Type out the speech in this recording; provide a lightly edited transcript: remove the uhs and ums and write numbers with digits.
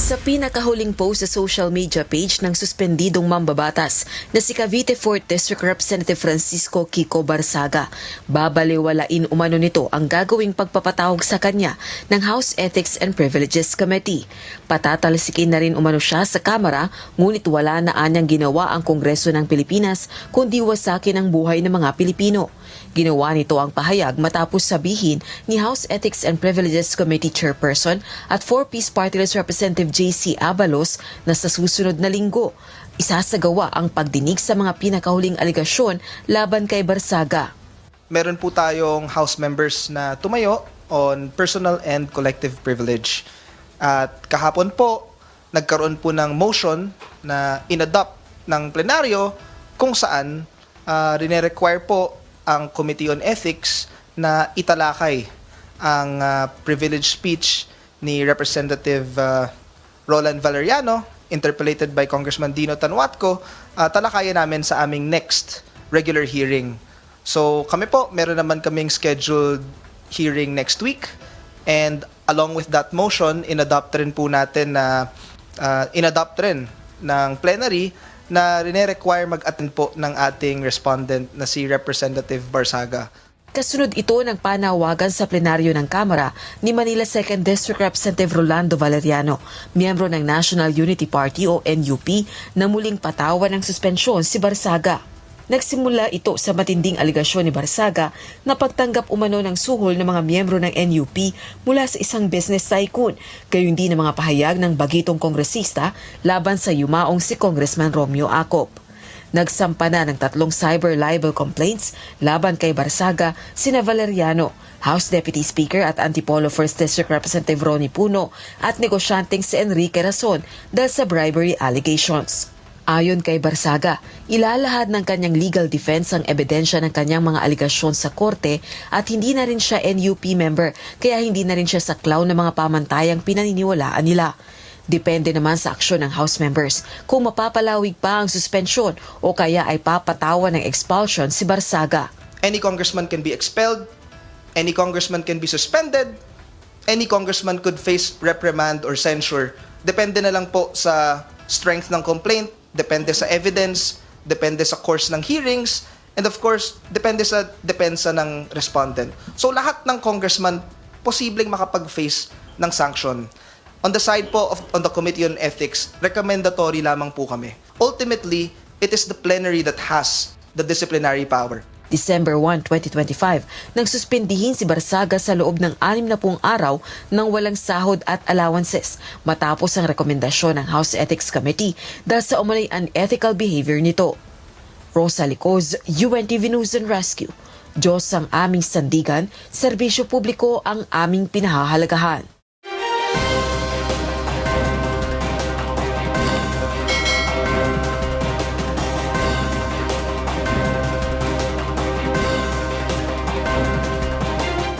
Sa pinakahuling post sa social media page ng suspendidong mambabatas na si Cavite 4th District Representative Francisco Kiko Barsaga, babaliwalain umano nito ang gagawing pagpapatawag sa kanya ng House Ethics and Privileges Committee. Patatalsikin na rin umano siya sa Kamara, ngunit wala na anyang ginawa ang Kongreso ng Pilipinas kundi wasakin ang buhay ng mga Pilipino. Ginawa nito ang pahayag matapos sabihin ni House Ethics and Privileges Committee Chairperson at 4-piece Party List Representative J.C. Abalos na sa susunod na linggo, isasagawa ang pagdinig sa mga pinakahuling aligasyon laban kay Barsaga. Meron po tayong House members na tumayo on personal and collective privilege. At kahapon po, nagkaroon po ng motion na inadopt ng plenaryo kung saan rine-require po ang Committee on Ethics na italakay ang privilege speech ni Representative Roland Valeriano, interpolated by Congressman Dino Tanwatco, talakayan namin sa aming next regular hearing. So kami po, meron naman kaming scheduled hearing next week, and along with that motion, inadopt rin po natin na inadopt rin ng plenary na rine-require mag-attend po ng ating respondent na si Representative Barsaga. Kasunod ito ng panawagan sa plenaryo ng Kamara ni Manila 2nd District Representative Rolando Valeriano, miyembro ng National Unity Party o NUP, na muling patawan ng suspensyon si Barsaga. Nagsimula ito sa matinding aligasyon ni Barsaga na pagtanggap umano ng suhol ng mga miyembro ng NUP mula sa isang business tycoon, gayon din ng mga pahayag ng bagitong kongresista laban sa yumaong si Congressman Romeo Acop. Nagsampa na ng 3 cyber libel complaints laban kay Barsaga, sina Valeriano, House Deputy Speaker at Antipolo 1st District Representative Ronnie Puno at negosyanteng si Enrique Razon dahil sa bribery allegations. Ayon kay Barsaga, ilalahad ng kanyang legal defense ang ebidensya ng kanyang mga aligasyon sa korte at hindi na rin siya NUP member kaya hindi na rin siya saklaw ng mga pamantayang pinaniniwalaan nila. Depende naman sa aksyon ng House members kung mapapalawig pa ang suspensyon o kaya ay papatawan ng expulsion si Barsaga. Any congressman can be expelled, any congressman can be suspended, any congressman could face reprimand or censure. Depende na lang po sa strength ng complaint, depende sa evidence, depende sa course ng hearings, and of course, depende sa depensa ng respondent. So lahat ng congressman posibleng makapag-face ng sanction. On the side po on the Committee on Ethics, recommendatory lamang po kami. Ultimately, it is the plenary that has the disciplinary power. December 1, 2025, nang suspindihin si Barsaga sa loob ng 60 araw nang walang sahod at allowances matapos ang rekomendasyon ng House Ethics Committee dahil sa umunay unethical behavior nito. Rosa Licoz, UNTV News and Rescue. Diyos ang aming sandigan, serbisyo publiko ang aming pinahahalagahan.